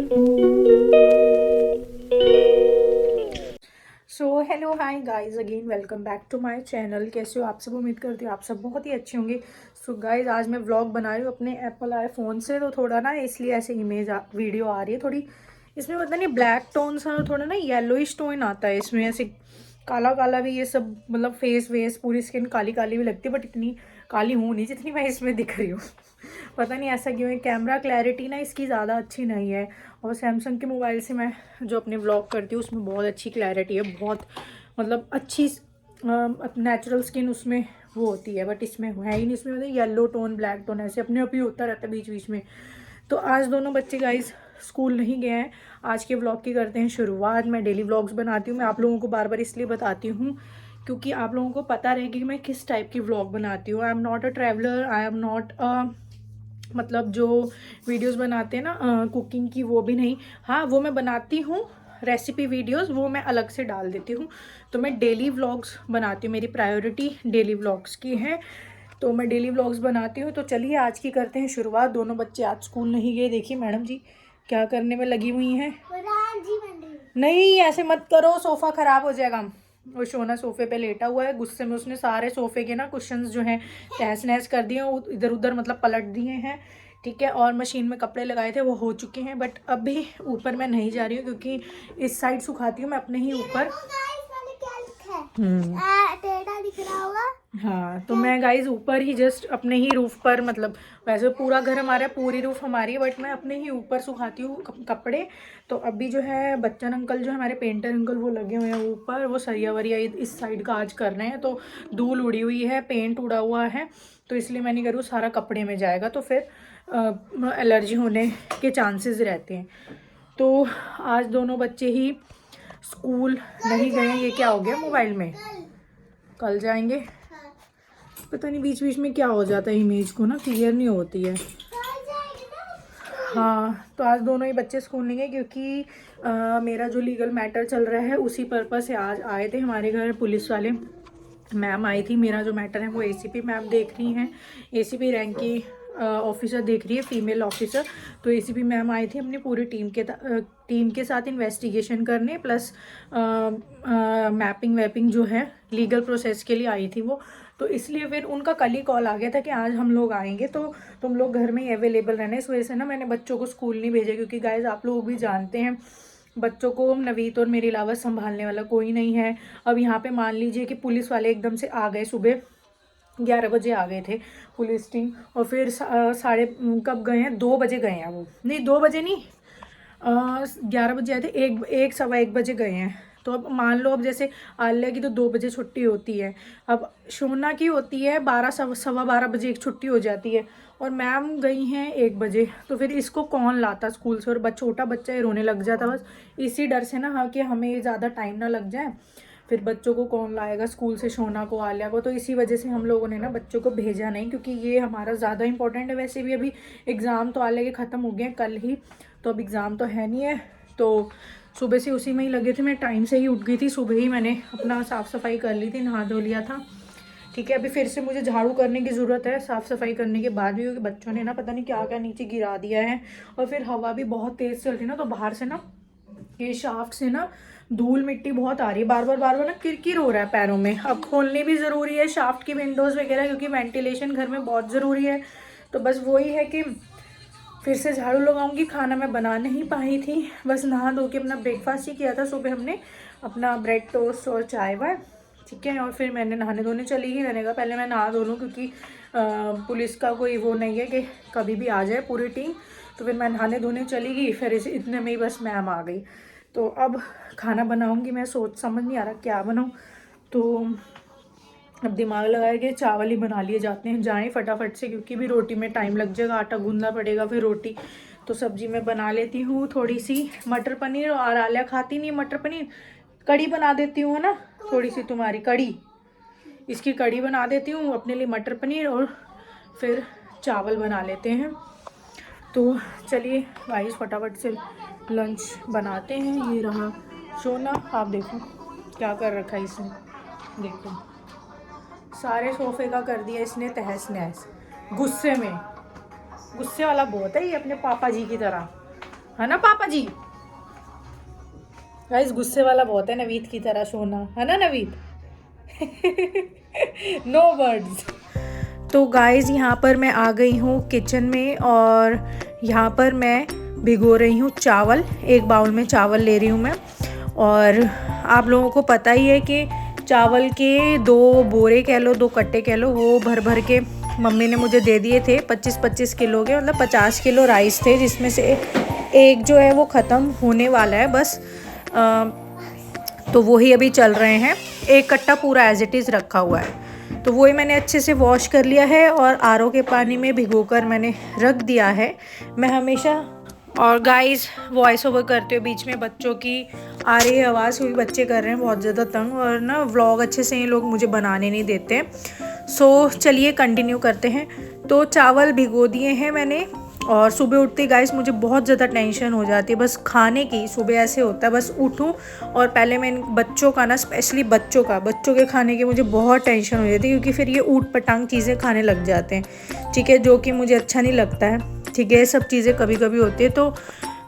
So hello hi guys, again welcome back to my channel. कैसे हो आप सब? उम्मीद करती हूँ आप सब बहुत ही अच्छे होंगे। सो गाइस, आज मैं व्लॉग बना रही हूँ अपने एप्पल आईफोन से, तो थोड़ा ना इसलिए ऐसे वीडियो आ रही है थोड़ी। इसमें पता नहीं ब्लैक टोन सा और थोड़ा ना येलोइश टोन आता है इसमें, ऐसे काला काला भी ये सब, मतलब फेस वेस पूरी स्किन काली काली भी लगती है, बट इतनी काली हूँ नहीं जितनी मैं इसमें दिख रही हूँ। पता नहीं ऐसा क्यों है। कैमरा क्लैरिटी ना इसकी ज़्यादा अच्छी नहीं है, और सैमसंग के मोबाइल से मैं जो अपने व्लॉग करती हूँ उसमें बहुत अच्छी क्लैरिटी है, बहुत मतलब अच्छी नेचुरल स्किन उसमें वो होती है, बट इसमें है ही नहीं। इसमें मतलब येलो टोन ब्लैक टोन ऐसे अपने आप ही होता रहता है बीच बीच में। तो आज दोनों बच्चे गाइस स्कूल नहीं गए हैं। आज के व्लॉग की करते हैं शुरुआत। मैं डेली व्लॉग्स बनाती हूँ, मैं आप लोगों को बार बार इसलिए बताती हूँ क्योंकि आप लोगों को पता रहेगी कि मैं किस टाइप की व्लॉग बनाती हूँ। I am not a traveller, I am not मतलब जो वीडियोस बनाते हैं ना कुकिंग की, वो भी नहीं। हाँ, वो मैं बनाती हूँ रेसिपी वीडियोस, वो मैं अलग से डाल देती हूँ। तो मैं डेली व्लॉग्स बनाती हूँ, मेरी प्रायोरिटी डेली व्लॉग्स की है, तो मैं डेली व्लॉग्स बनाती हूँ। तो चलिए आज की करते हैं शुरुआत। दोनों बच्चे आज स्कूल नहीं गए। देखिए मैडम जी क्या करने में लगी हुई हैं। नहीं ऐसे मत करो, सोफ़ा ख़राब हो जाएगा। वो शोना सोफे पे लेटा हुआ है, गुस्से में उसने सारे सोफे के ना कुशन्स जो हैं तहस नहस कर दिए, इधर उधर मतलब पलट दिए हैं। ठीक है, और मशीन में कपड़े लगाए थे वो हो चुके हैं, बट अभी ऊपर मैं नहीं जा रही हूँ क्योंकि इस साइड सुखाती हूँ मैं अपने ही ऊपर। टेढ़ा दिख रहा होगा। हाँ, तो मैं गाइज ऊपर ही जस्ट अपने ही रूफ पर, मतलब वैसे पूरा घर हमारा, पूरी रूफ हमारी है, बट मैं अपने ही ऊपर सुखाती हूँ कपड़े। तो अभी जो है बच्चन अंकल जो हमारे पेंटर अंकल वो लगे हुए हैं ऊपर, वो सरिया वरिया इस साइड का आज कर रहे हैं। तो धूल उड़ी हुई है, पेंट उड़ा हुआ है, तो इसलिए मैं नहीं करूँ, सारा कपड़े में जाएगा तो फिर एलर्जी होने के चांसेस रहते हैं। तो आज दोनों बच्चे ही स्कूल नहीं गए। ये क्या हो गया मोबाइल में? कल जाएंगे। पता नहीं बीच बीच में क्या हो जाता है, इमेज को ना क्लियर नहीं होती है। हाँ, तो आज दोनों ही बच्चे स्कूल नहीं गए क्योंकि मेरा जो लीगल मैटर चल रहा है उसी पर्पस से आज आए थे हमारे घर पुलिस वाले। मैम आई थी, मेरा जो मैटर है वो एसीपी मैम देख रही हैं, एसीपी रैंक की ऑफिसर देख रही है, फीमेल ऑफिसर। तो एसीपी मैम आई थी अपनी पूरी टीम के साथ इन्वेस्टिगेशन करने, प्लस मैपिंग वैपिंग जो है लीगल प्रोसेस के लिए आई थी वो। तो इसलिए फिर उनका कल ही कॉल आ गया था कि आज हम लोग आएंगे, तो तुम लोग घर में ही अवेलेबल रहना। इस वजह से ना मैंने बच्चों को स्कूल नहीं भेजा, क्योंकि गाइज आप लोग भी जानते हैं बच्चों को नवीत और मेरे अलावा संभालने वाला कोई नहीं है। अब यहाँ पे मान लीजिए कि पुलिस वाले एकदम से आ गए, सुबह 11 बजे आ गए थे पुलिस टीम, और फिर साढ़े कब गए हैं, 2 बजे गए हैं वो, नहीं 2 बजे नहीं, 11 बजे आए थे, एक सवा एक बजे गए हैं। तो अब मान लो, अब जैसे आलिया की तो 2 बजे छुट्टी होती है, अब शोना की होती है 12 सवा 12 बजे एक छुट्टी हो जाती है, और मैम गई हैं 1 बजे। तो फिर इसको कौन लाता स्कूल से, और छोटा बच्चा ही रोने लग जाता, बस इसी डर से ना, हाँ, कि हमें ज़्यादा टाइम ना लग जाए, फिर बच्चों को कौन लाएगा स्कूल से, शोना को, आलिया को। तो इसी वजह से हम लोगों ने ना बच्चों को भेजा नहीं, क्योंकि ये हमारा ज़्यादा इंपॉर्टेंट है। वैसे भी अभी एग्ज़ाम तो आलिया के ख़त्म हो गए हैं कल ही, तो अब एग्ज़ाम तो है नहीं है। तो सुबह से उसी में ही लगे थे, मैं टाइम से ही उठ गई थी, सुबह ही मैंने अपना साफ़ सफाई कर ली थी, नहा धो लिया था। ठीक है, अभी फिर से मुझे झाड़ू करने की ज़रूरत है साफ़ सफाई करने के बाद भी, क्योंकि बच्चों ने ना पता नहीं क्या क्या नीचे गिरा दिया है, और फिर हवा भी बहुत तेज़ चल रही है ना, तो बाहर से ना ये शाफ्ट से ना धूल मिट्टी बहुत आ रही है, बार बार ना किरकिर हो रहा है पैरों में। अब खोलनी भी ज़रूरी है शाफ्ट की विंडोज़ वगैरह, क्योंकि वेंटिलेशन घर में बहुत ज़रूरी है। तो बस वही है कि फिर से झाड़ू लगाऊंगी। खाना मैं बना नहीं पाई थी, बस नहा धो के अपना ब्रेकफास्ट ही किया था सुबह हमने, अपना ब्रेड टोस्ट और चाय वाय। ठीक है, और फिर मैंने नहाने धोने चली गई। मैंने कहा पहले मैं नहा धो लूँ, क्योंकि पुलिस का कोई वो नहीं है कि कभी भी आ जाए पूरी टीम। तो फिर मैं नहाने धोने चली गई, फिर इतने में ही बस मैम आ गई। तो अब खाना बनाऊंगी मैं, समझ नहीं आ रहा क्या बनाऊँ। तो अब दिमाग लगाया कि चावल ही बना लिए जाते हैं, जाएं फटाफट से, क्योंकि भी रोटी में टाइम लग जाएगा, आटा गूंदना पड़ेगा फिर रोटी। तो सब्जी मैं बना लेती हूँ थोड़ी सी मटर पनीर, और आलिया खाती नहीं मटर पनीर, कड़ी बना देती हूँ, है ना, थोड़ी सी तुम्हारी कड़ी, इसकी कड़ी बना देती हूँ, अपने लिए मटर पनीर, और फिर चावल बना लेते हैं। तो चलिए गाइस फटाफट से लंच बनाते हैं। ये रहा सोना, आप देखो क्या कर रखा है इसने, देखो सारे सोफे का कर दिया इसने तहस नहस, गुस्से में, गुस्से वाला बहुत है ये, अपने पापा जी की तरह। है ना पापा जी? गाइस गुस्से वाला बहुत है नवीद की तरह सोना, है ना नवीद? No words. तो गाइस यहाँ पर मैं आ गई हूँ किचन में और यहाँ पर मैं भिगो रही हूँ चावल। एक बाउल में चावल ले रही हूँ मैं। और आप लोगों को पता ही है कि चावल के 2 बोरे कह लो, 2 कट्टे कह लो, वो भर भर के मम्मी ने मुझे दे दिए थे। 25-25 किलो के, मतलब 50 किलो राइस थे, जिसमें से एक जो है वो ख़त्म होने वाला है बस। तो वही अभी चल रहे हैं। एक कट्टा पूरा एज इट इज़ रखा हुआ है, तो वही मैंने अच्छे से वॉश कर लिया है और आरओ के पानी में भिगोकर मैंने रख दिया है। मैं हमेशा, और गाइस वॉइस ओवर करते हुए बीच में बच्चों की आ रही है आवाज़, क्योंकि बच्चे कर रहे हैं बहुत ज़्यादा तंग, और ना व्लॉग अच्छे से ये लोग मुझे बनाने नहीं देते। सो चलिए कंटिन्यू करते हैं। तो चावल भिगो दिए हैं मैंने। और सुबह उठते गाइस मुझे बहुत ज़्यादा टेंशन हो जाती है बस खाने की। सुबह ऐसे होता है बस उठूं और पहले मैं इन बच्चों का ना, स्पेशली बच्चों के खाने की मुझे बहुत टेंशन हो जाती है, क्योंकि फिर ये ऊट पटांग चीज़ें खाने लग जाते हैं, ठीक है, जो कि मुझे अच्छा नहीं लगता है, ठीक है। ये सब चीज़ें कभी कभी होती है। तो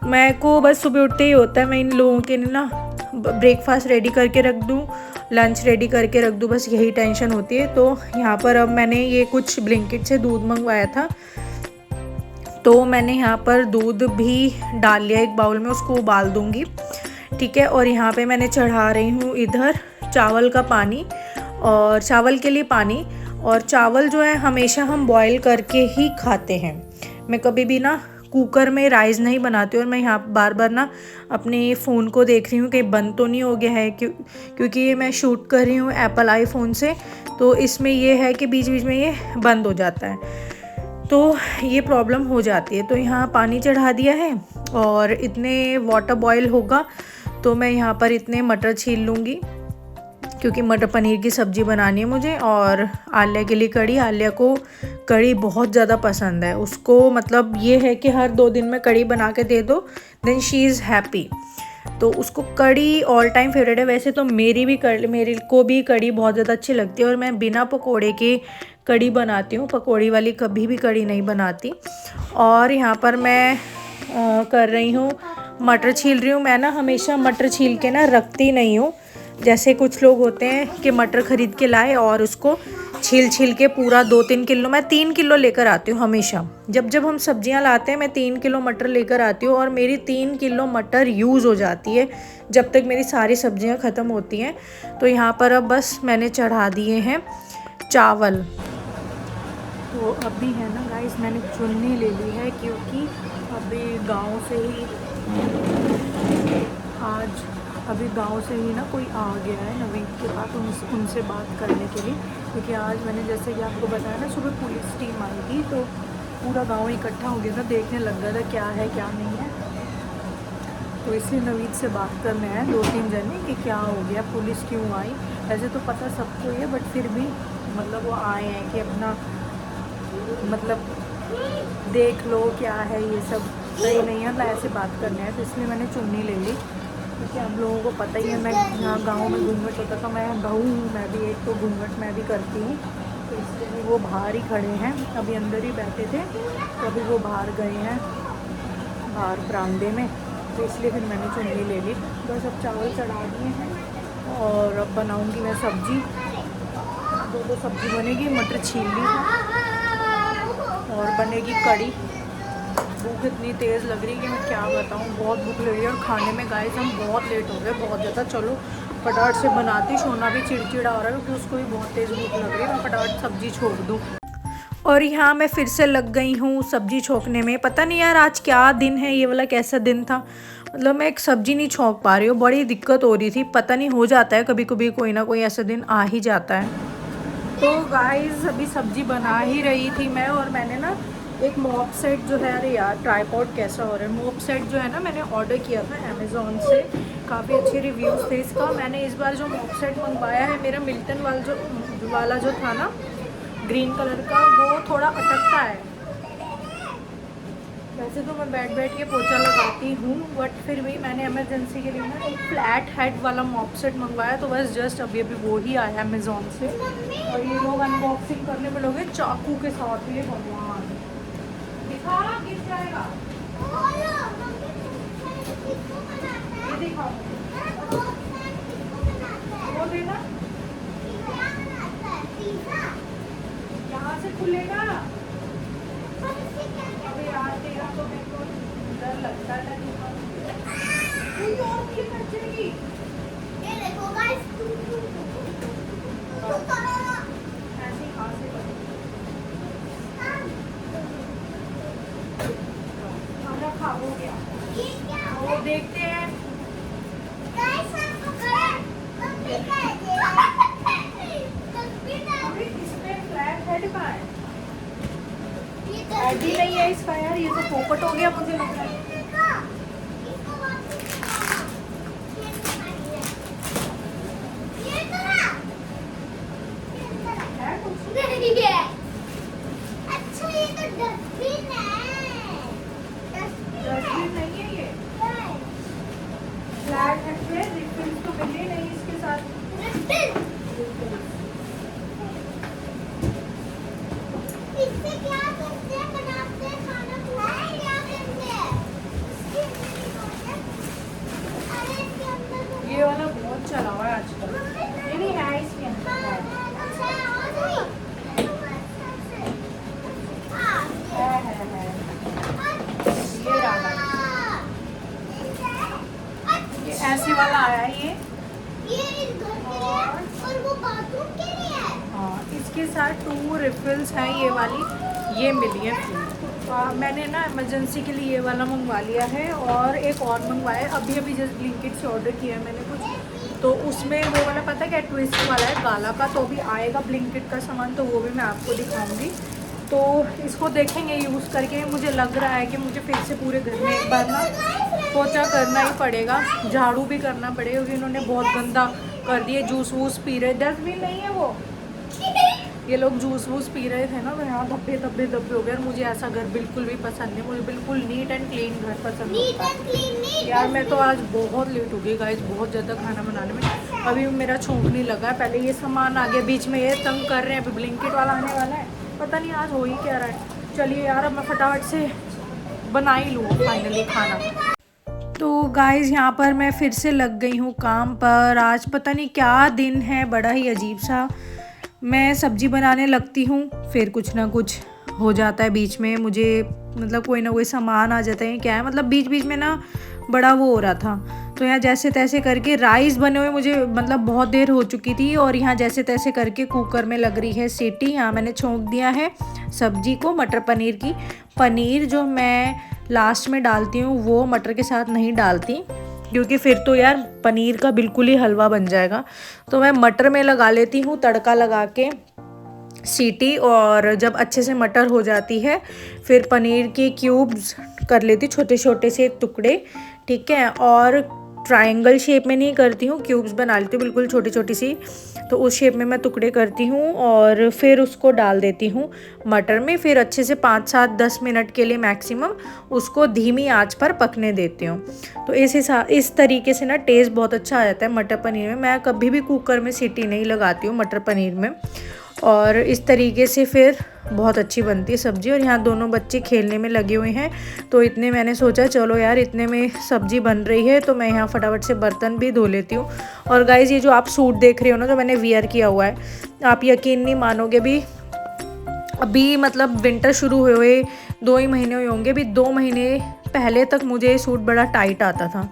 मैं को बस सुबह उठते ही होता है मैं इन लोगों के ना ब्रेकफास्ट रेडी करके रख दूँ, लंच रेडी करके रख दूँ, बस यही टेंशन होती है। तो यहाँ पर अब मैंने ये कुछ ब्लिंकिट से दूध मंगवाया था, तो मैंने यहाँ पर दूध भी डाल लिया एक बाउल में, उसको उबाल दूँगी, ठीक है। और यहाँ पे मैंने चढ़ा रही हूँ इधर चावल का पानी, और चावल के लिए पानी। और चावल जो है हमेशा हम बॉईल करके ही खाते हैं। मैं कभी भी ना कुकर में राइस नहीं बनाती। और मैं यहाँ बार बार ना अपने फ़ोन को देख रही हूँ कि बंद तो नहीं हो गया है, क्योंकि ये मैं शूट कर रही हूँ एप्पल आईफोन से, तो इसमें ये है कि बीच बीच में ये बंद हो जाता है, तो ये प्रॉब्लम हो जाती है। तो यहाँ पानी चढ़ा दिया है और इतने वाटर बॉईल होगा तो मैं यहाँ पर इतने मटर छील लूँगी, क्योंकि मटर पनीर की सब्ज़ी बनानी है मुझे। और आलिया के लिए कड़ी, आलिया को कड़ी बहुत ज़्यादा पसंद है उसको, मतलब ये है कि हर 2 दिन में कड़ी बना के दे दो, देन शी इज़ हैप्पी। तो उसको कड़ी ऑल टाइम फेवरेट है। वैसे तो मेरे को भी कड़ी बहुत ज़्यादा अच्छी लगती है, और मैं बिना पकोड़े के कड़ी बनाती हूँ, पकौड़ी वाली कभी भी कड़ी नहीं बनाती। और यहाँ पर मैं कर रही हूँ, मटर छील रही हूँ। मैं ना हमेशा मटर छील के ना रखती नहीं हूँ, जैसे कुछ लोग होते हैं कि मटर ख़रीद के लाए और उसको छील के पूरा 2-3 किलो, मैं 3 किलो लेकर आती हूँ हमेशा। जब हम सब्जियाँ लाते हैं मैं 3 किलो मटर लेकर आती हूँ, और मेरी 3 किलो मटर यूज़ हो जाती है जब तक मेरी सारी सब्जियाँ ख़त्म होती हैं। तो यहाँ पर अब बस मैंने चढ़ा दिए हैं चावल। तो अभी है ना गाइस मैंने चुन्नी ले ली है, क्योंकि अभी गांव से ही ना कोई आ गया है नवीन के पास, उनसे बात करने के लिए। क्योंकि आज मैंने जैसे कि आपको बताया ना, सुबह पुलिस टीम आई थी, तो पूरा गांव इकट्ठा हो गया था, देखने लग गया था क्या है क्या नहीं है। तो इसलिए नवीद से बात करने आए 2-3 जने कि क्या हो गया, पुलिस क्यों आई। वैसे तो पता सबको ही है, बट फिर भी मतलब वो आए हैं कि अपना मतलब देख लो क्या है ये सब सही नहीं है, मतलब ऐसे बात करने हैं। तो इसलिए मैंने चुन्नी ले ली, क्योंकि आप लोगों को पता ही है मैं यहाँ गांव में घूंघट होता था, मैं बहू हूँ, मैं भी एक तो घूंघट मैं भी करती हूँ। तो इसलिए वो बाहर ही खड़े हैं, अभी अंदर ही बैठे थे, तो अभी वो बाहर गए हैं बाहर बरामदे में, तो इसलिए फिर मैंने चुन्नी ले ली। बस अब चावल चढ़ा दिए हैं और अब बनाऊँगी मैं सब्ज़ी। 2 सब्ज़ी बनेगी, मटर छील ली और बनेगी कड़ी। भूख इतनी तेज़ लग रही है कि मैं क्या बताऊँ, बहुत भूख लग रही है। और खाने में गाइस हम बहुत लेट हो गए, बहुत ज़्यादा। चलो फटाफट से बनाती, सोना भी चिड़चिड़ा हो रहा है क्योंकि उसको भी बहुत तेज़ भूख लग रही है। मैं फटाफट सब्ज़ी छोक दूँ। और यहाँ मैं फिर से लग गई हूँ सब्ज़ी छोंकने में। पता नहीं यार आज क्या दिन है, ये वाला कैसा दिन था, मतलब मैं एक सब्ज़ी नहीं छोंक पा रही हूँ, बड़ी दिक्कत हो रही थी। पता नहीं हो जाता है कभी कभी, कोई ना कोई ऐसा दिन आ ही जाता है। तो गाइस अभी सब्ज़ी बना ही रही थी मैं, और मैंने ना एक मॉप सेट जो है, अरे यार ट्राइपॉड कैसा हो रहा है, मॉप सेट जो है ना मैंने ऑर्डर किया था अमेज़ॉन से, काफ़ी अच्छे रिव्यूज़ थे इसका। मैंने इस बार जो मॉप सेट मंगवाया है, मेरा मिल्टन वाला जो था ना ग्रीन कलर का, वो थोड़ा अटकता है। वैसे तो मैं बैठ के पोछा लगाती हूँ, बट फिर भी मैंने इमरजेंसी के लिए ना एक फ्लैट हेड वाला मॉप सेट मंगवाया, तो बस जस्ट अभी वो ही आया अमेज़ॉन से। और ये लोग अनबॉक्सिंग करने में लोग चाकू के साथ, ये भगवान दिखा गिर जाएगा। वो देखते हैं। इसमें फ्लैट हेड कहाँ है? हेड ही नहीं है इसका यार, ये तो पोपट हो गया मुझे लग रहा है। अच्छा ये तो डस्टबिन है। डस्टबिन नहीं है ये, फ्लैट हेड पे रिफिल तो मिले नहीं इसके साथ। इससे क्या करते हैं, बनाते हैं खाना खुआए क्या करते हैं? अरे इसके अंदर तो ये वाला बहुत चला हुआ है आजकल। नहीं है इसके अंदर है। ये रहा, ये ऐसे वाला आया है ये। इस घर के लिए और वो बाथरूम के लिए है। हाँ, इसके साथ 2 रिफिल्स हैं ये वाली, ये मिली है फ्री। मैंने ना इमरजेंसी के लिए ये वाला मंगवा लिया है और एक और मंगवाया है, अभी अभी जस्ट ब्लिंकिट से ऑर्डर किया है मैंने कुछ। तो उसमें वो वाला पता है क्या ट्विस्ट वाला है गाला का, तो अभी आएगा ब्लिंकिट का सामान, तो वो भी मैं आपको दिखाऊंगी। तो इसको देखेंगे यूज़ करके। मुझे लग रहा है कि मुझे फिर से पूरे घर में एक बार ना पोछा करना ही पड़ेगा, झाड़ू भी करना पड़ेगा, क्योंकि इन्होंने बहुत गंदा कर दिए। जूस वूस पी रहे, डस्टबिन नहीं है वो, ये लोग जूस वूस पी रहे थे ना, तो यहाँ धब्बे धब्बे धब्बे हो गए। और मुझे ऐसा घर बिल्कुल भी पसंद नहीं, मुझे बिल्कुल नीट एंड क्लीन घर पसंद नीट होता एंड है। Clean NEET. यार मैं तो आज बहुत लेट हो गई गाइस, बहुत ज़्यादा खाना बनाने में। अभी मेरा छोंक नहीं लगा है, पहले ये सामान आ गया, बीच में ये तंग कर रहे हैं, अभी ब्लिंकिट वाला आने वाला है, पता नहीं आज हो ही क्या रहा है। चलिए यार अब मैं फटाफट से बना ही लूँ फाइनली खाना। तो गाइस यहाँ पर मैं फिर से लग गई हूँ काम पर। आज पता नहीं क्या दिन है, बड़ा ही अजीब सा। मैं सब्ज़ी बनाने लगती हूँ, फिर कुछ ना कुछ हो जाता है बीच में, मुझे मतलब कोई ना कोई सामान आ जाता है, क्या है मतलब बीच बीच में ना बड़ा वो हो रहा था। तो यहाँ जैसे तैसे करके राइस बने हुए मुझे मतलब बहुत देर हो चुकी थी, और यहाँ जैसे तैसे करके कुकर में लग रही है सीटी। यहाँ मैंने छोंक दिया है सब्जी को, मटर पनीर की। पनीर जो मैं लास्ट में डालती हूँ वो मटर के साथ नहीं डालती, क्योंकि फिर तो यार पनीर का बिल्कुल ही हलवा बन जाएगा। तो मैं मटर में लगा लेती हूँ तड़का लगा के सीटी, और जब अच्छे से मटर हो जाती है फिर पनीर के क्यूब्स कर लेती, छोटे छोटे से टुकड़े, ठीक है। और ट्रायंगल शेप में नहीं करती हूँ, क्यूब्स बना लेती हूँ बिल्कुल छोटी छोटी सी, तो उस शेप में मैं टुकड़े करती हूँ और फिर उसको डाल देती हूँ मटर में। फिर अच्छे से 5-7-10 मिनट के लिए मैक्सिमम उसको धीमी आंच पर पकने देती हूँ। तो इस तरीके से ना टेस्ट बहुत अच्छा आ जाता है मटर पनीर में। मैं कभी भी कुकर में सीटी नहीं लगाती हूँ मटर पनीर में, और इस तरीके से फिर बहुत अच्छी बनती है सब्ज़ी। और यहाँ दोनों बच्चे खेलने में लगे हुए हैं, तो इतने मैंने सोचा चलो यार इतने में सब्ज़ी बन रही है, तो मैं यहाँ फटाफट से बर्तन भी धो लेती हूँ। और गाइज़ ये जो आप सूट देख रहे हो ना, जो मैंने वियर किया हुआ है, आप यकीन नहीं मानोगे, अभी मतलब विंटर शुरू हुए 2 ही महीने हुए होंगे, अभी 2 महीने पहले तक मुझे ये सूट बड़ा टाइट आता था,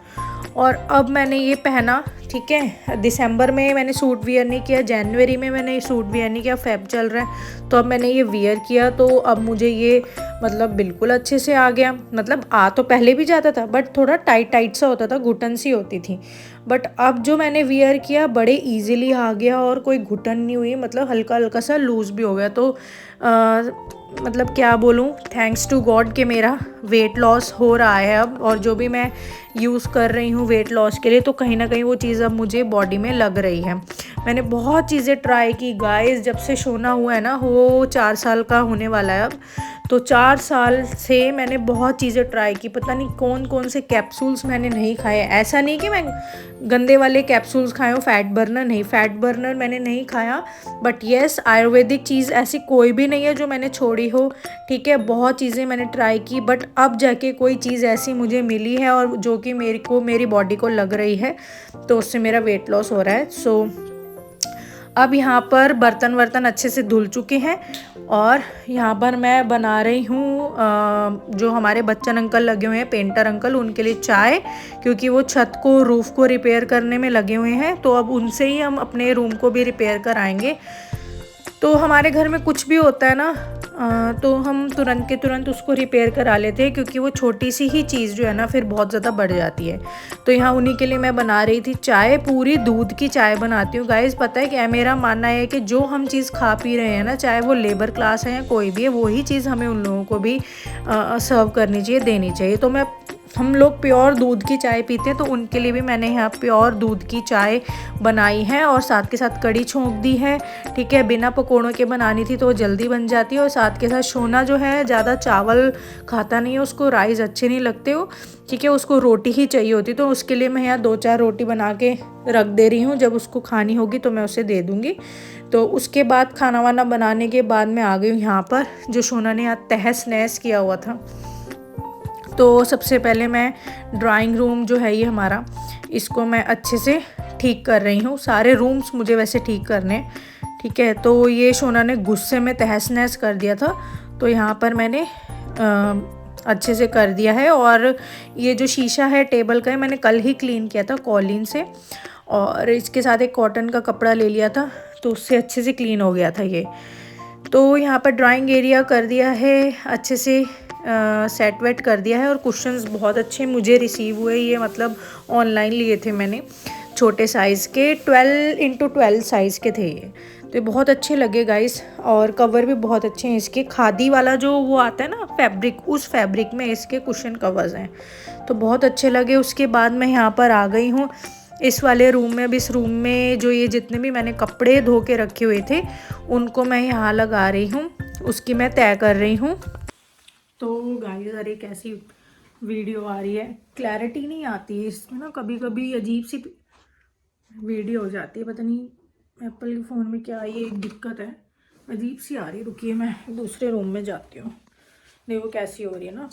और अब मैंने ये पहना, ठीक है। दिसंबर में मैंने सूट वियर नहीं किया, जनवरी में मैंने सूट वियर नहीं किया, फेब चल रहा है, तो अब मैंने ये वियर किया, तो अब मुझे ये मतलब बिल्कुल अच्छे से आ गया। मतलब आ तो पहले भी जाता था, बट थोड़ा टाइट टाइट सा होता था, घुटन सी होती थी, बट अब जो मैंने वियर किया बड़े इजीली आ गया, और कोई घुटन नहीं हुई, मतलब हल्का हल्का सा लूज़ भी हो गया। तो मतलब क्या बोलूँ, थैंक्स टू गॉड कि मेरा वेट लॉस हो रहा है अब, और जो भी मैं यूज़ कर रही हूँ वेट लॉस के लिए, तो कहीं ना कहीं वो चीज़ अब मुझे बॉडी में लग रही है। मैंने बहुत चीज़ें ट्राई की गाइस, जब से शोना हुआ है ना, वो 4 साल का होने वाला है अब, तो 4 साल से मैंने बहुत चीज़ें ट्राई की, पता नहीं कौन कौन से कैप्सूल्स मैंने नहीं खाए। ऐसा नहीं कि मैं गंदे वाले कैप्सूल्स खाए हूँ, फैट बर्नर नहीं, फैट बर्नर मैंने नहीं खाया, बट येस आयुर्वेदिक चीज़ ऐसी कोई भी नहीं है जो मैंने छोड़ी हो, ठीक है। बहुत चीज़ें मैंने ट्राई की, बट अब जाके कोई चीज़ ऐसी मुझे मिली है और जो कि मेरी बॉडी को लग रही है, तो उससे मेरा वेट लॉस हो रहा है। सो अब यहाँ पर बर्तन वर्तन अच्छे से धुल चुके हैं और यहाँ पर मैं बना रही हूँ जो हमारे बच्चन अंकल लगे हुए हैं, पेंटर अंकल, उनके लिए चाय, क्योंकि वो छत को, रूफ़ को रिपेयर करने में लगे हुए हैं। तो अब उनसे ही हम अपने रूम को भी रिपेयर कराएंगे। तो हमारे घर में कुछ भी होता है ना तो हम तुरंत के तुरंत उसको रिपेयर करा लेते हैं, क्योंकि वो छोटी सी ही चीज़ जो है ना फिर बहुत ज़्यादा बढ़ जाती है। तो यहाँ उन्हीं के लिए मैं बना रही थी चाय, पूरी दूध की चाय बनाती हूँ गाइस। पता है क्या, मेरा मानना है कि जो हम चीज़ खा पी रहे हैं ना, चाहे वो लेबर क्लास है या कोई भी है, वही चीज़ हमें उन लोगों को भी सर्व करनी चाहिए, देनी चाहिए। तो हम लोग प्योर दूध की चाय पीते हैं, तो उनके लिए भी मैंने यहाँ प्योर दूध की चाय बनाई है और साथ के साथ कड़ी छोंक दी है। ठीक है, बिना पकौड़ों के बनानी थी तो वो जल्दी बन जाती है। और साथ के साथ सोना जो है ज़्यादा चावल खाता नहीं है, उसको राइस अच्छे नहीं लगते हो। ठीक है, उसको रोटी ही चाहिए होती, तो उसके लिए मैं यहाँ 2-4 रोटी बना के रख दे रही हूँ। जब उसको खानी होगी तो मैं उसे दे दूँगी। तो उसके बाद खाना वाना बनाने के बाद मैं आ गई हूँ यहाँ पर, जो सोना ने यहाँ तहस नहस किया हुआ था। तो सबसे पहले मैं ड्राइंग रूम जो है ये हमारा, इसको मैं अच्छे से ठीक कर रही हूँ। सारे रूम्स मुझे वैसे ठीक करने, ठीक है। तो ये सोना ने गुस्से में तहस नहस कर दिया था, तो यहाँ पर मैंने अच्छे से कर दिया है। और ये जो शीशा है टेबल का है, मैंने कल ही क्लीन किया था कॉलिन से, और इसके साथ एक कॉटन का कपड़ा ले लिया था, तो उससे अच्छे से क्लीन हो गया था ये। तो यहाँ पर ड्राइंग एरिया कर दिया है अच्छे से, सेट वेट कर दिया है। और कुशन्स बहुत अच्छे मुझे रिसीव हुए, ये मतलब ऑनलाइन लिए थे मैंने, छोटे साइज़ के 12x12 साइज़ के थे ये, तो ये बहुत अच्छे लगे गाइस। और कवर भी बहुत अच्छे हैं इसके, खादी वाला जो वो आता है ना फैब्रिक, उस फैब्रिक में इसके कुशन कवर्स हैं, तो बहुत अच्छे लगे। उसके बाद मैं यहाँ पर आ गई हूँ इस वाले रूम में। अब इस रूम में जो ये जितने भी मैंने कपड़े धो के रखे हुए थे, उनको मैं यहाँ लगा रही हूँ, उसकी मैं तय कर रही हूँ। तो गाइस, अरे कैसी वीडियो आ रही है, क्लैरिटी नहीं आती है इसमें ना, कभी कभी अजीब सी वीडियो हो जाती है, पता नहीं एप्पल के फ़ोन में क्या ये एक दिक्कत है, अजीब सी आ रही है। रुकिए मैं दूसरे रूम में जाती हूँ, देखो कैसी हो रही है ना,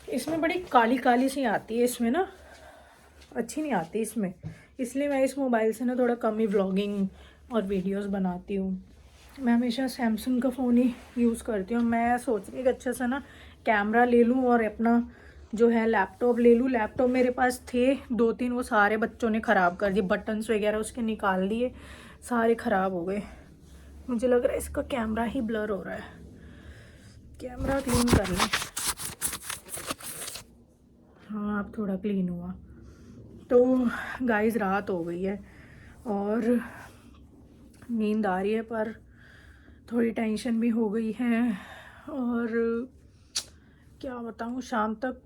इसमें बड़ी काली काली सी आती है इसमें ना, अच्छी नहीं आती इसमें। इसलिए मैं इस मोबाइल से ना थोड़ा कम ही व्लॉगिंग और वीडियोस बनाती हूँ। मैं हमेशा सैमसंग का फ़ोन ही यूज़ करती हूँ। मैं सोच रही कि अच्छा सा ना कैमरा ले लूँ और अपना जो है लैपटॉप ले लूँ। लैपटॉप मेरे पास थे 2-3, वो सारे बच्चों ने ख़राब कर दिए, बटन्स वगैरह उसके निकाल दिए, सारे ख़राब हो गए। मुझे लग रहा है इसका कैमरा ही ब्लर हो रहा है, कैमरा क्लीन कर लें। हाँ, अब थोड़ा क्लीन हुआ। तो गाइस, रात हो गई है और नींद आ रही है, पर थोड़ी टेंशन भी हो गई है। और क्या बताऊँ, शाम तक,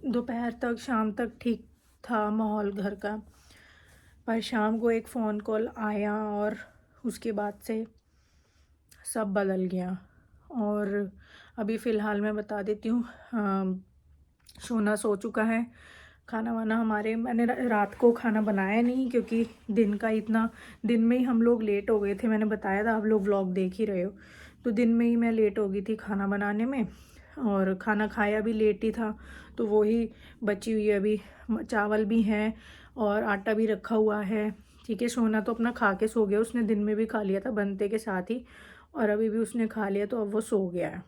दोपहर तक, शाम तक ठीक था माहौल घर का, पर शाम को एक फ़ोन कॉल आया और उसके बाद से सब बदल गया। और अभी फ़िलहाल मैं बता देती हूँ, सोना सो चुका है। खाना वाना मैंने रात को खाना बनाया नहीं, क्योंकि दिन में ही हम लोग लेट हो गए थे। मैंने बताया था, आप लोग व्लॉग देख ही रहे हो, तो दिन में ही मैं लेट हो गई थी खाना बनाने में, और खाना खाया भी लेट ही था। तो वही बची हुई है, अभी चावल भी हैं और आटा भी रखा हुआ है। ठीक है, सोना तो अपना खा के सो गया, उसने दिन में भी खा लिया था बनते के साथ ही, और अभी भी उसने खा लिया, तो अब वो सो गया है।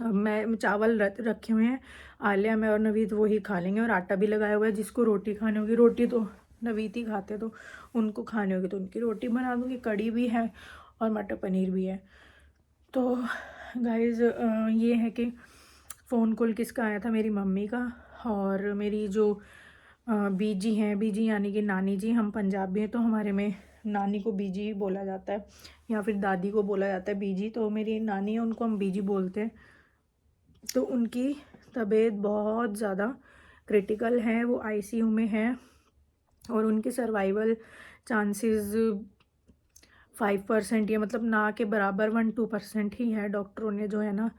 अब मैं चावल रखे हुए हैं, आलिया, मैं और नवीद वही खा लेंगे, और आटा भी लगाया हुआ है। जिसको रोटी खानी होगी, रोटी तो नवीद ही खाते, तो उनको खानी होगी तो उनकी रोटी बना दूँगी। कड़ी भी है और मटर पनीर भी है। तो गाइज़, ये है कि फ़ोन कॉल किसका आया था, मेरी मम्मी का। और मेरी जो बीजी हैं, बीजी यानी कि नानी जी, हम पंजाबी हैं तो हमारे में नानी को बीजी बोला जाता है, या फिर दादी को बोला जाता है बीजी। तो मेरी नानी है, उनको हम बीजी बोलते हैं। तो उनकी तबीयत बहुत ज़्यादा क्रिटिकल है, वो आईसीयू में हैं, और उनके सर्वाइवल चांसेस 5% या मतलब ना के बराबर 1-2% ही है, डॉक्टरों ने जो है ना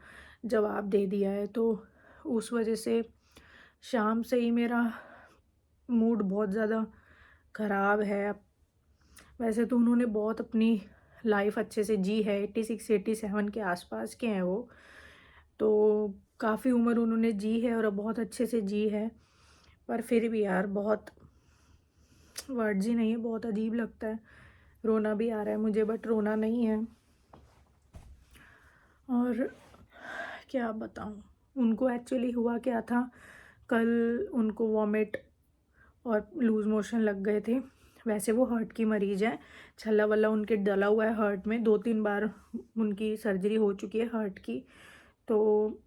जवाब दे दिया है। तो उस वजह से शाम से ही मेरा मूड बहुत ज़्यादा ख़राब है। वैसे तो उन्होंने बहुत अपनी लाइफ अच्छे से जी है, 86-87 के आसपास के हैं वो, तो काफ़ी उम्र उन्होंने जी है और अब बहुत अच्छे से जी है। पर फिर भी यार, बहुत वर्ड्स ही नहीं है, बहुत अजीब लगता है, रोना भी आ रहा है मुझे बट रोना नहीं है। और क्या बताऊँ, उनको एक्चुअली हुआ क्या था, कल उनको वॉमिट और लूज़ मोशन लग गए थे। वैसे वो हार्ट की मरीज़ है, छल्ला वल्ला उनके डला हुआ है हार्ट में, 2-3 बार उनकी सर्जरी हो चुकी है हार्ट की। तो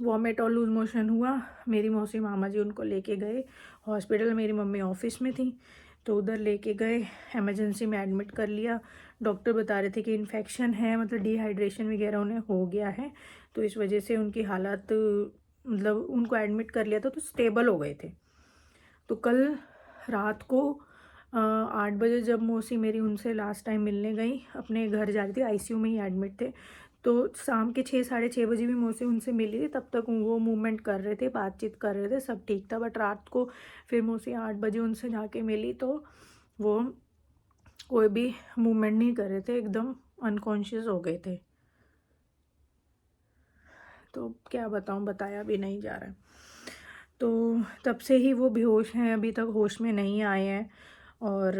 वॉमिट और लूज़ मोशन हुआ, मेरी मौसी मामा जी उनको लेके गए हॉस्पिटल, मेरी मम्मी ऑफिस में थी तो उधर लेके गए, इमरजेंसी में एडमिट कर लिया। डॉक्टर बता रहे थे कि इन्फेक्शन है, मतलब डिहाइड्रेशन वगैरह उन्हें हो गया है, तो इस वजह से उनकी हालत, मतलब उनको एडमिट कर लिया था तो स्टेबल हो गए थे। तो कल रात को 8 बजे जब मौसी मेरी उनसे लास्ट टाइम मिलने गई, अपने घर जा रही थी, आईसीयू में ही एडमिट थे, तो शाम के 6 साढ़े 6 बजे भी मौसी उनसे मिली थी, तब तक वो मूवमेंट कर रहे थे, बातचीत कर रहे थे, सब ठीक था। बट रात को फिर मौसी 8 बजे उनसे जाके मिली तो वो कोई भी मूवमेंट नहीं कर रहे थे, एकदम अनकॉन्शियस हो गए थे। तो क्या बताऊँ, बताया भी नहीं जा रहा है। तो तब से ही वो बेहोश हैं, अभी तक होश में नहीं आए हैं। और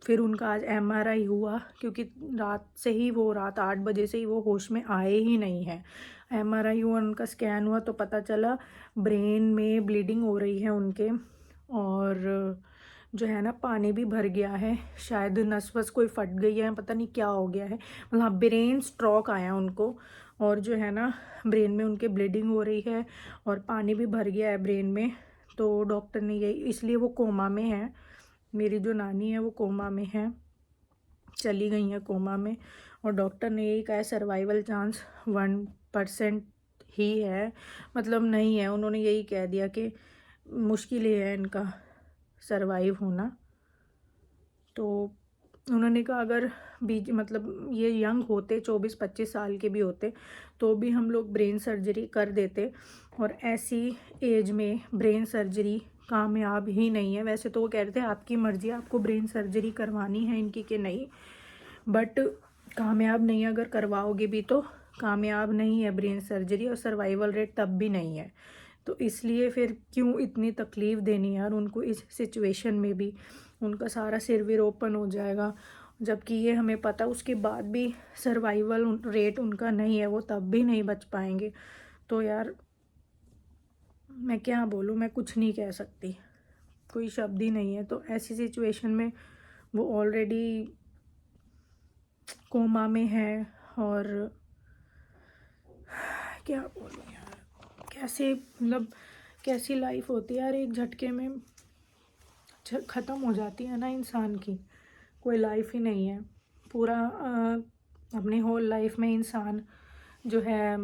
फिर उनका आज एमआरआई हुआ, क्योंकि रात से ही वो, रात 8 बजे से ही वो होश में आए ही नहीं हैं। एमआरआई हुआ, उनका स्कैन हुआ तो पता चला ब्रेन में ब्लीडिंग हो रही है उनके, और जो है ना पानी भी भर गया है, शायद नस वस कोई फट गई है, पता नहीं क्या हो गया है, मतलब ब्रेन स्ट्रोक आया उनको, और जो है ना ब्रेन में उनके ब्लीडिंग हो रही है और पानी भी भर गया है ब्रेन में। तो डॉक्टर ने यही, इसलिए वो कोमा में है, मेरी जो नानी है वो कोमा में है, चली गई हैं कोमा में, और डॉक्टर ने यही कहा है सर्वाइवल चांस 1% ही है, मतलब नहीं है, उन्होंने यही कह दिया कि मुश्किल ही है इनका सरवाइव होना। तो उन्होंने कहा अगर बीच, मतलब ये यंग होते, 24-25 साल के भी होते, तो भी हम लोग ब्रेन सर्जरी कर देते, और ऐसी एज में ब्रेन सर्जरी कामयाब ही नहीं है। वैसे तो वो कह रहे थे आपकी मर्ज़ी, आपको ब्रेन सर्जरी करवानी है इनकी कि नहीं, बट कामयाब नहीं, अगर करवाओगे भी तो कामयाब नहीं है ब्रेन सर्जरी, और सर्वाइवल रेट तब भी नहीं है। तो इसलिए फिर क्यों इतनी तकलीफ़ देनी यार उनको, इस सिचुएशन में भी उनका सारा सिर विर ओपन हो जाएगा, जबकि ये हमें पता, उसके बाद भी सर्वाइवल रेट उनका नहीं है, वो तब भी नहीं बच पाएंगे। तो यार मैं क्या बोलूँ, मैं कुछ नहीं कह सकती, कोई शब्द ही नहीं है। तो ऐसी सिचुएशन में वो ऑलरेडी कोमा में है, और क्या बोलूँ यार, कैसे, मतलब कैसी लाइफ होती है यार, एक झटके में ख़त्म हो जाती है ना इंसान की, कोई लाइफ ही नहीं है। पूरा अपनी होल लाइफ में इंसान जो है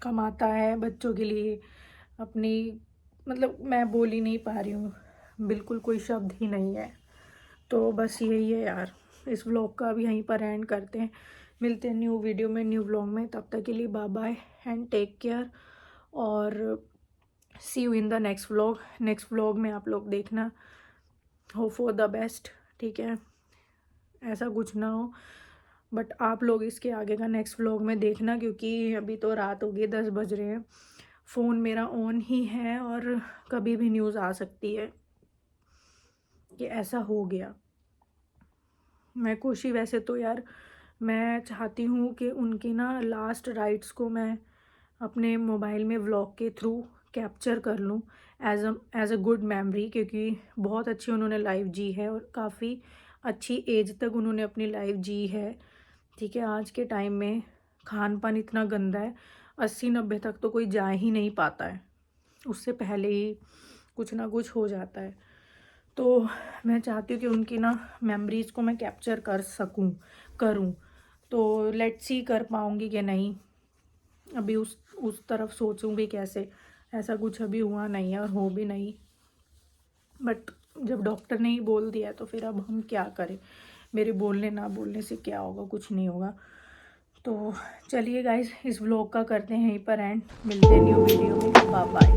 कमाता है बच्चों के लिए अपनी, मतलब मैं बोल ही नहीं पा रही हूँ, बिल्कुल कोई शब्द ही नहीं है। तो बस यही है यार, इस व्लॉग का भी यहीं पर एंड करते हैं, मिलते हैं न्यू वीडियो में, न्यू व्लॉग में, तब तक के लिए bye bye and take care, और see you in the next vlog. Next vlog में आप लोग देखना, होप फॉर द बेस्ट, ठीक है, ऐसा कुछ ना हो, बट आप लोग इसके आगे का नेक्स्ट व्लॉग में देखना, क्योंकि अभी तो रात हो गई, 10 बज रहे हैं, फ़ोन मेरा ऑन ही है, और कभी भी न्यूज़ आ सकती है कि ऐसा हो गया। मैं खुशी, वैसे तो यार मैं चाहती हूँ कि उनकी ना लास्ट राइट्स को मैं अपने मोबाइल में व्लॉग के थ्रू कैप्चर कर लूँ एज अ गुड मेमोरी, क्योंकि बहुत अच्छी उन्होंने लाइफ जी है, और काफ़ी अच्छी एज तक उन्होंने अपनी लाइफ जी है, ठीक है। आज के टाइम में खान पान इतना गंदा है, 80-90 तक तो कोई जा ही नहीं पाता है, उससे पहले ही कुछ ना कुछ हो जाता है। तो मैं चाहती हूँ कि उनकी ना मेमोरीज़ को मैं कैप्चर कर सकूँ, करूँ, तो लेट्स सी कर पाऊँगी कि नहीं, अभी उस तरफ सोचूँ भी कैसे, ऐसा कुछ अभी हुआ नहीं है और हो भी नहीं, बट जब डॉक्टर ने ही बोल दिया तो फिर अब हम क्या करें, मेरे बोलने ना बोलने से क्या होगा, कुछ नहीं होगा। तो चलिए गाइस, इस व्लॉग का करते हैं यहीं पर एंड, मिलते हैं न्यू वीडियो में, बाय बाय।